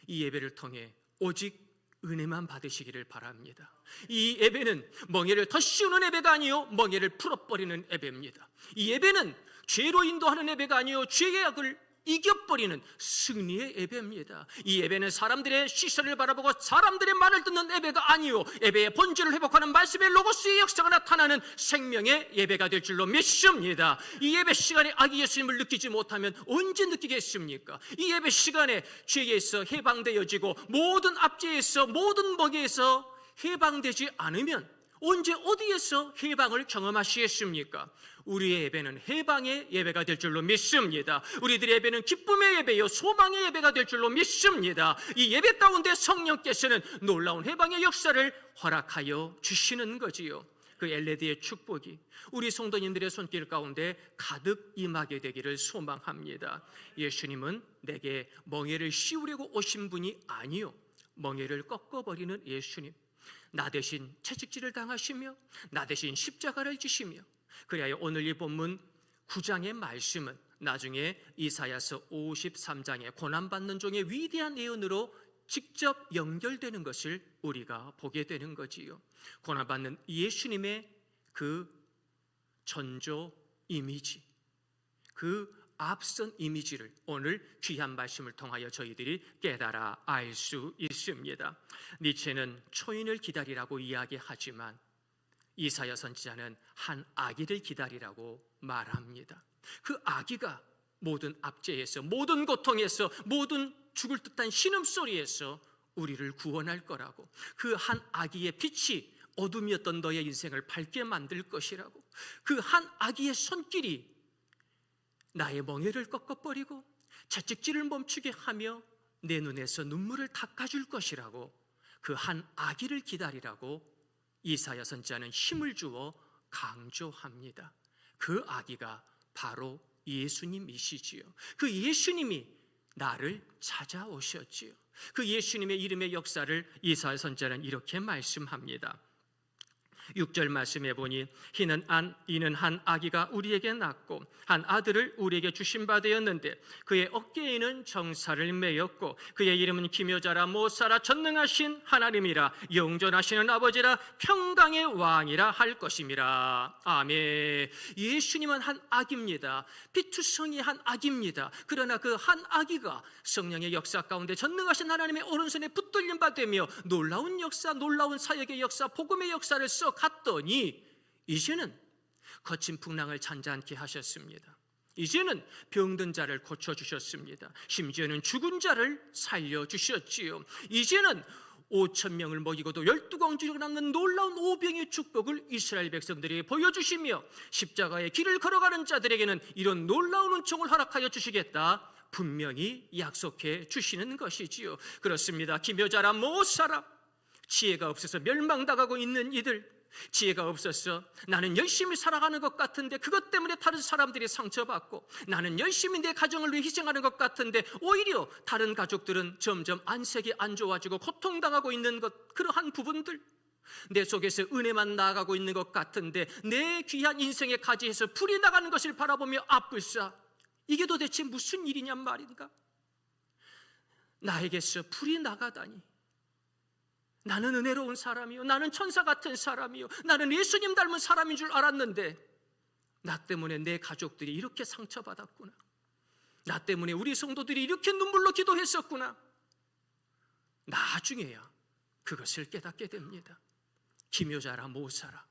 이 예배를 통해 오직 은혜만 받으시기를 바랍니다. 이 예배는 멍에를 더 씌우는 예배가 아니요 멍에를 풀어버리는 예배입니다. 이 예배는 죄로 인도하는 예배가 아니요 죄의 악을 이겨버리는 승리의 예배입니다. 이 예배는 사람들의 시선을 바라보고 사람들의 말을 듣는 예배가 아니요 예배의 본질을 회복하는 말씀의 로고스의 역사가 나타나는 생명의 예배가 될 줄로 믿습니다. 이 예배 시간에 아기 예수님을 느끼지 못하면 언제 느끼겠습니까? 이 예배 시간에 죄에서 해방되어지고 모든 압제에서 모든 멍에에서 해방되지 않으면 언제 어디에서 해방을 경험하시겠습니까? 우리의 예배는 해방의 예배가 될 줄로 믿습니다. 우리들의 예배는 기쁨의 예배요 소망의 예배가 될 줄로 믿습니다. 이 예배 가운데 성령께서는 놀라운 해방의 역사를 허락하여 주시는 거지요. 그 엘레디의 축복이 우리 성도님들의 손길 가운데 가득 임하게 되기를 소망합니다. 예수님은 내게 멍에를 씌우려고 오신 분이 아니요 멍에를 꺾어버리는 예수님, 나 대신 채찍질을 당하시며 나 대신 십자가를 지시며, 그래야 오늘 이 본문 9장의 말씀은 나중에 이사야서 53장의 고난받는 종의 위대한 예언으로 직접 연결되는 것을 우리가 보게 되는 거지요. 고난받는 예수님의 그 전조 이미지, 그 앞선 이미지를 오늘 귀한 말씀을 통하여 저희들이 깨달아 알 수 있습니다. 니체는 초인을 기다리라고 이야기하지만 이사야 선지자는 한 아기를 기다리라고 말합니다. 그 아기가 모든 압제에서, 모든 고통에서, 모든 죽을 듯한 신음소리에서 우리를 구원할 거라고, 그 한 아기의 빛이 어둠이었던 너의 인생을 밝게 만들 것이라고, 그 한 아기의 손길이 나의 멍에를 꺾어버리고 채찍질을 멈추게 하며 내 눈에서 눈물을 닦아줄 것이라고, 그 한 아기를 기다리라고 이사야 선지자는 힘을 주어 강조합니다. 그 아기가 바로 예수님이시지요. 그 예수님이 나를 찾아오셨지요. 그 예수님의 이름의 역사를 이사야 선지자는 이렇게 말씀합니다. 6절 말씀해 보니 이는 한 아기가 우리에게 낳고 한 아들을 우리에게 주신 바 되었는데 그의 어깨에는 정사를 메었고 그의 이름은 기묘자라 모사라 전능하신 하나님이라 영존하시는 아버지라 평강의 왕이라 할 것임이라. 아멘. 예수님은 한 아기입니다. 피투성이 한 아기입니다. 그러나 그 한 아기가 성령의 역사 가운데 전능하신 하나님의 오른손에 붙들림 바 되며 놀라운 역사, 놀라운 사역의 역사, 복음의 역사를 갔더니 이제는 거친 풍랑을 잔잔케 하셨습니다. 이제는 병든 자를 고쳐주셨습니다. 심지어는 죽은 자를 살려주셨지요. 이제는 5,000명을 먹이고도 12광주를 남는 놀라운 오병의 축복을 이스라엘 백성들에게 보여주시며 십자가의 길을 걸어가는 자들에게는 이런 놀라운 은총을 허락하여 주시겠다 분명히 약속해 주시는 것이지요. 그렇습니다. 기묘자라 모사라, 지혜가 없어서 멸망당하고 있는 이들, 지혜가 없어서 나는 열심히 살아가는 것 같은데 그것 때문에 다른 사람들이 상처받고, 나는 열심히 내 가정을 위해 희생하는 것 같은데 오히려 다른 가족들은 점점 안색이 안 좋아지고 고통당하고 있는 것, 그러한 부분들, 내 속에서 은혜만 나아가고 있는 것 같은데 내 귀한 인생의 가지에서 불이 나가는 것을 바라보며 아뿔싸, 이게 도대체 무슨 일이냔 말인가? 나에게서 불이 나가다니, 나는 은혜로운 사람이요, 나는 천사 같은 사람이요, 나는 예수님 닮은 사람인 줄 알았는데 나 때문에 내 가족들이 이렇게 상처받았구나, 나 때문에 우리 성도들이 이렇게 눈물로 기도했었구나. 나중에야 그것을 깨닫게 됩니다. 기묘자라 모사라,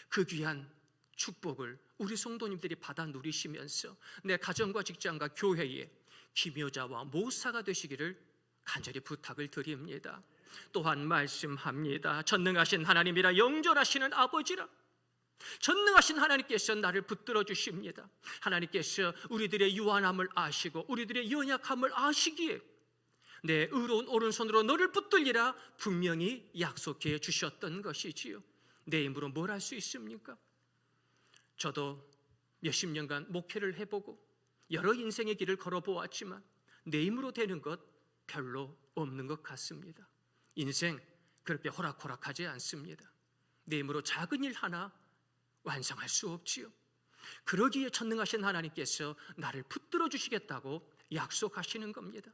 그 귀한 축복을 우리 성도님들이 받아 누리시면서 내 가정과 직장과 교회에 기묘자와 모사가 되시기를 간절히 부탁을 드립니다. 또한 말씀합니다. 전능하신 하나님이라 영존하시는 아버지라, 전능하신 하나님께서 나를 붙들어 주십니다. 하나님께서 우리들의 유한함을 아시고 우리들의 연약함을 아시기에 내 의로운 오른손으로 너를 붙들리라 분명히 약속해 주셨던 것이지요. 내 힘으로 뭘 할 수 있습니까? 저도 몇십 년간 목회를 해보고 여러 인생의 길을 걸어보았지만 내 힘으로 되는 것 별로 없는 것 같습니다. 인생 그렇게 호락호락하지 않습니다. 내 힘으로 작은 일 하나 완성할 수 없지요. 그러기에 전능하신 하나님께서 나를 붙들어 주시겠다고 약속하시는 겁니다.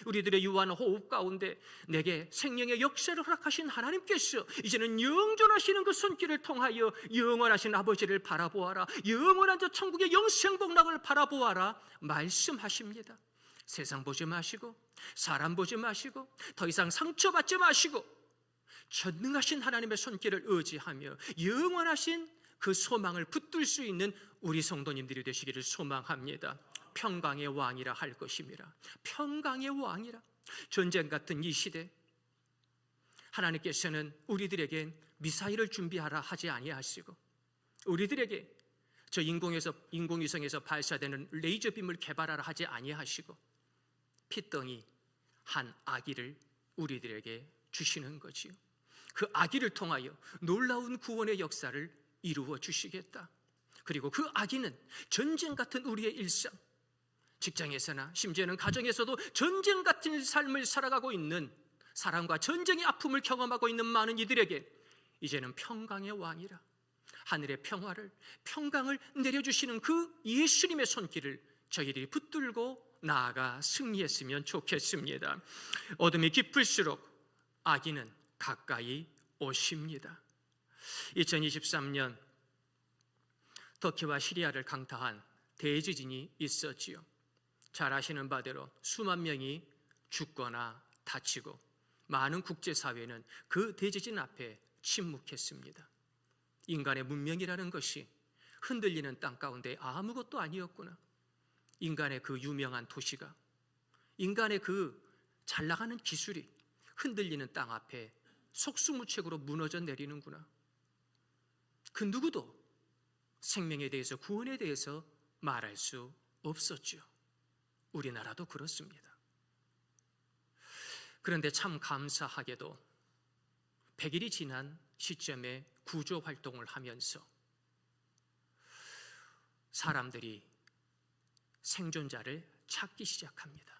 우리들의 유한 호흡 가운데 내게 생명의 역사를 허락하신 하나님께서 이제는 영존하시는 그 손길을 통하여 영원하신 아버지를 바라보아라, 영원한 저 천국의 영생복락을 바라보아라 말씀하십니다. 세상 보지 마시고 사람 보지 마시고 더 이상 상처받지 마시고 전능하신 하나님의 손길을 의지하며 영원하신 그 소망을 붙들 수 있는 우리 성도님들이 되시기를 소망합니다. 평강의 왕이라 할 것입니다. 평강의 왕이라. 전쟁 같은 이 시대 하나님께서는 우리들에게 미사일을 준비하라 하지 아니하시고 우리들에게 저 인공위성에서 발사되는 레이저 빔을 개발하라 하지 아니하시고 핏덩이 한 아기를 우리들에게 주시는 거지요. 그 아기를 통하여 놀라운 구원의 역사를 이루어 주시겠다. 그리고 그 아기는 전쟁 같은 우리의 일상, 직장에서나 심지어는 가정에서도 전쟁 같은 삶을 살아가고 있는 사랑과 전쟁의 아픔을 경험하고 있는 많은 이들에게 이제는 평강의 왕이라 하늘의 평강을 내려주시는 그 예수님의 손길을 저희들이 붙들고 나아가 승리했으면 좋겠습니다. 어둠이 깊을수록 아기는 가까이 오십니다. 2023년 터키와 시리아를 강타한 대지진이 있었지요. 잘 아시는 바대로 수만 명이 죽거나 다치고 많은 국제사회는 그 대지진 앞에 침묵했습니다. 인간의 문명이라는 것이 흔들리는 땅 가운데 아무것도 아니었구나. 인간의 그 유명한 도시가, 인간의 그 잘 나가는 기술이 흔들리는 땅 앞에 속수무책으로 무너져 내리는구나. 그 누구도 생명에 대해서, 구원에 대해서 말할 수 없었죠. 우리나라도 그렇습니다. 그런데 참 감사하게도 100일이 지난 시점에 구조 활동을 하면서 사람들이 생존자를 찾기 시작합니다.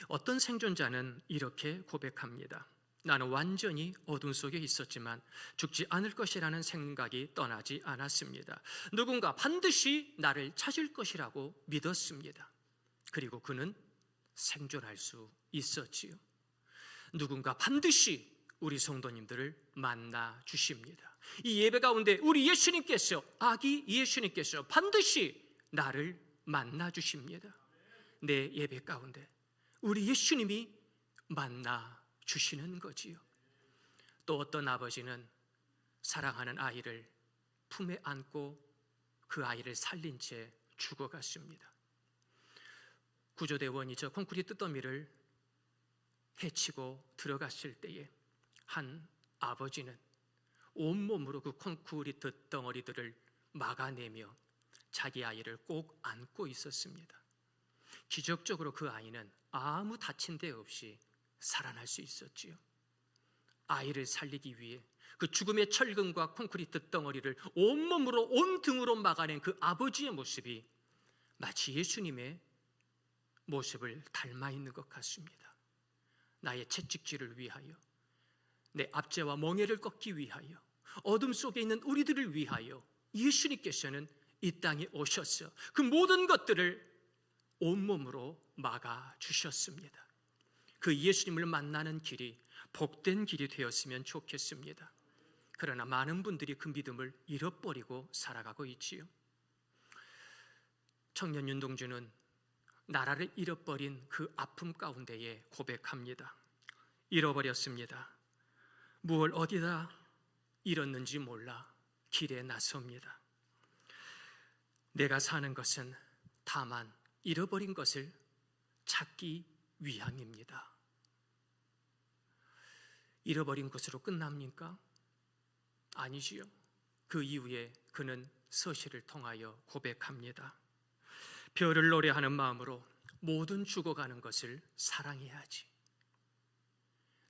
어떤 생존자는 이렇게 고백합니다. 나는 완전히 어둠 속에 있었지만 죽지 않을 것이라는 생각이 떠나지 않았습니다. 누군가 반드시 나를 찾을 것이라고 믿었습니다. 그리고 그는 생존할 수 있었지요. 누군가 반드시 우리 성도님들을 만나 주십니다. 이 예배 가운데 우리 예수님께서, 아기 예수님께서 반드시 나를 만나 주십니다. 내 예배 가운데 우리 예수님이 만나 주시는 거지요. 또 어떤 아버지는 사랑하는 아이를 품에 안고 그 아이를 살린 채 죽어갔습니다. 구조대원이 저 콘크리트 더미를 헤치고 들어갔을 때에 한 아버지는 온몸으로 그 콘크리트 덩어리들을 막아내며 자기 아이를 꼭 안고 있었습니다. 기적적으로 그 아이는 아무 다친 데 없이 살아날 수 있었지요. 아이를 살리기 위해 그 죽음의 철근과 콘크리트 덩어리를 온몸으로, 온 등으로 막아낸 그 아버지의 모습이 마치 예수님의 모습을 닮아 있는 것 같습니다. 나의 채찍질을 위하여, 내 압제와 멍에를 꺾기 위하여, 어둠 속에 있는 우리들을 위하여 예수님께서는 이 땅에 오셔서 그 모든 것들을 온몸으로 막아주셨습니다. 그 예수님을 만나는 길이 복된 길이 되었으면 좋겠습니다. 그러나 많은 분들이 그 믿음을 잃어버리고 살아가고 있지요. 청년 윤동주는 나라를 잃어버린 그 아픔 가운데에 고백합니다. 잃어버렸습니다. 무엇을 어디다 잃었는지 몰라 길에 나섭니다. 내가 사는 것은 다만 잃어버린 것을 찾기 위함입니다. 잃어버린 것으로 끝납니까? 아니지요. 그 이후에 그는 서시를 통하여 고백합니다. 별을 노래하는 마음으로 모든 죽어가는 것을 사랑해야지.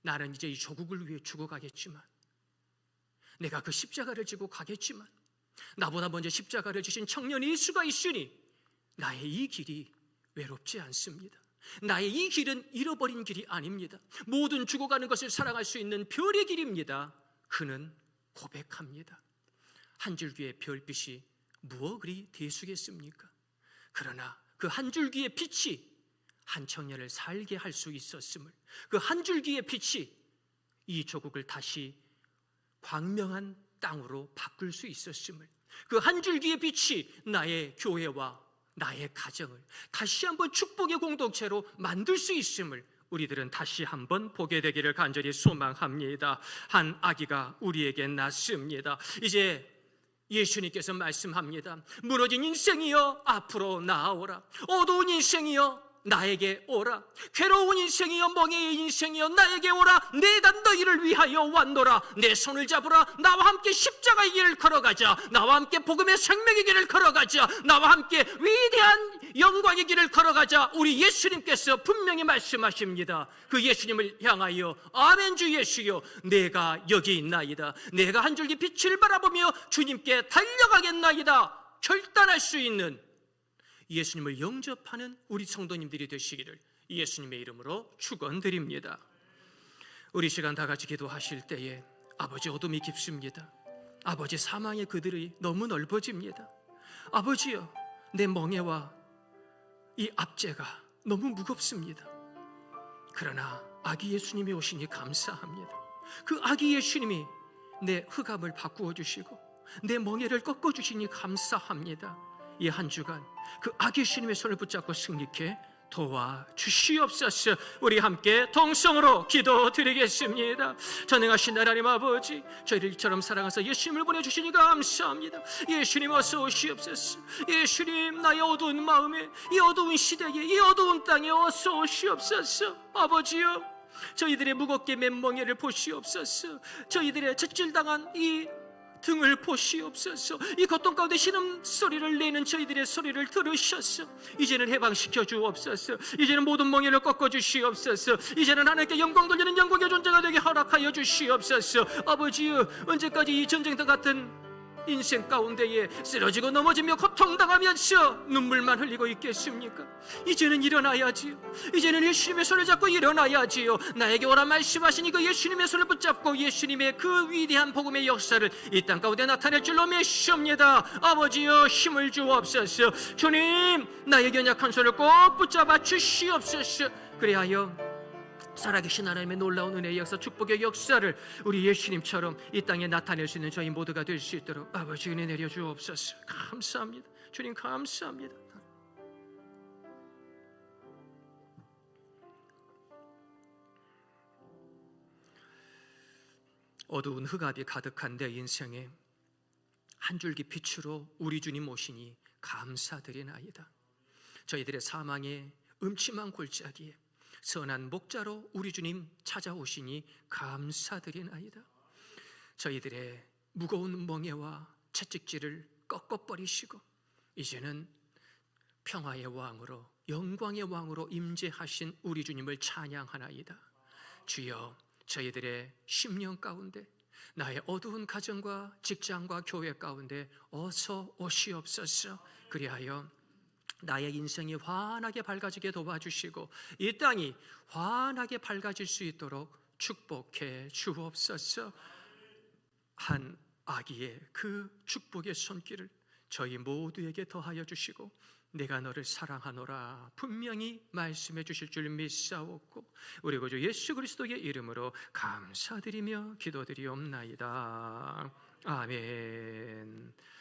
나는 이제 이 조국을 위해 죽어가겠지만, 내가 그 십자가를 지고 가겠지만, 나보다 먼저 십자가를 지신 청년 예수가 있으니 나의 이 길이 외롭지 않습니다. 나의 이 길은 잃어버린 길이 아닙니다. 모든 죽어가는 것을 사랑할 수 있는 별의 길입니다. 그는 고백합니다. 한 줄기의 별빛이 무엇 그리 대수겠습니까? 그러나 그 한 줄기의 빛이 한 청년을 살게 할 수 있었음을, 그 한 줄기의 빛이 이 조국을 다시 광명한 땅으로 바꿀 수 있었음을, 그 한 줄기의 빛이 나의 교회와 나의 가정을 다시 한번 축복의 공동체로 만들 수 있음을 우리들은 다시 한번 보게 되기를 간절히 소망합니다. 한 아기가 우리에게 낳습니다. 이제 예수님께서 말씀합니다. 무너진 인생이여 앞으로 나아오라. 어두운 인생이여 나에게 오라. 괴로운 인생이여 멍에의 인생이여 나에게 오라. 내가 너희를 위하여 왔노라. 내 손을 잡으라. 나와 함께 십자가의 길을 걸어가자. 나와 함께 복음의 생명의 길을 걸어가자. 나와 함께 위대한 영광의 길을 걸어가자. 우리 예수님께서 분명히 말씀하십니다. 그 예수님을 향하여 아멘 주 예수여 내가 여기 있나이다. 내가 한 줄기 빛을 바라보며 주님께 달려가겠나이다. 결단할 수 있는 예수님을 영접하는 우리 성도님들이 되시기를 예수님의 이름으로 축원드립니다. 우리 시간 다 같이 기도하실 때에 아버지 어둠이 깊습니다. 아버지 사망의 그들이 너무 넓어집니다. 아버지여 내 멍에와 이 압제가 너무 무겁습니다. 그러나 아기 예수님이 오시니 감사합니다. 그 아기 예수님이 내 흑암을 바꾸어 주시고 내 멍에를 꺾어 주시니 감사합니다. 이 한 주간 그 아기 예수님의 손을 붙잡고 승리케 도와주시옵소서. 우리 함께 동성으로 기도드리겠습니다. 전능하신 하나님 아버지, 저희를 이처럼 사랑하사 예수님을 보내주시니 감사합니다. 예수님 어서 오시옵소서. 예수님 나의 어두운 마음에, 이 어두운 시대에, 이 어두운 땅에 어서 오시옵소서. 아버지여 저희들의 무겁게 맨 멍에를 보시옵소서. 저희들의 채찍당한 이 등을 보시옵소서. 이 고통 가운데 신음소리를 내는 저희들의 소리를 들으셔서 이제는 해방시켜 주옵소서. 이제는 모든 멍에를 꺾어 주시옵소서. 이제는 하나님께 영광 돌리는 영광의 존재가 되게 허락하여 주시옵소서. 아버지여 언제까지 이 전쟁터 같은 인생 가운데에 쓰러지고 넘어지며 고통당하면서 눈물만 흘리고 있겠습니까? 이제는 일어나야지요. 이제는 예수님의 손을 잡고 일어나야지요. 나에게 오라 말씀하시니 그 예수님의 손을 붙잡고 예수님의 그 위대한 복음의 역사를 이 땅 가운데 나타낼 줄로 믿습니다. 아버지여 힘을 주옵소서. 주님 나의 연약한 손을 꼭 붙잡아 주시옵소서. 그리하여 살아계신 하나님의 놀라운 은혜의 역사, 축복의 역사를 우리 예수님처럼 이 땅에 나타낼 수 있는 저희 모두가 될 수 있도록 아버지 은혜 내려 주옵소서. 감사합니다. 주님 감사합니다. 어두운 흑암이 가득한 내 인생에 한 줄기 빛으로 우리 주님 오시니 감사드리나이다. 저희들의 사망의 음침한 골짜기에 선한 목자로 우리 주님 찾아오시니 감사드리나이다. 저희들의 무거운 멍에와 채찍질을 꺾어버리시고 이제는 평화의 왕으로 영광의 왕으로 임재하신 우리 주님을 찬양하나이다. 주여 저희들의 심령 가운데 나의 어두운 가정과 직장과 교회 가운데 어서 오시옵소서. 그리하여 나의 인생이 환하게 밝아지게 도와주시고 이 땅이 환하게 밝아질 수 있도록 축복해 주옵소서. 한 아기의 그 축복의 손길을 저희 모두에게 더하여 주시고 내가 너를 사랑하노라 분명히 말씀해 주실 줄 믿사옵고 우리 구주 예수 그리스도의 이름으로 감사드리며 기도드리옵나이다. 아멘.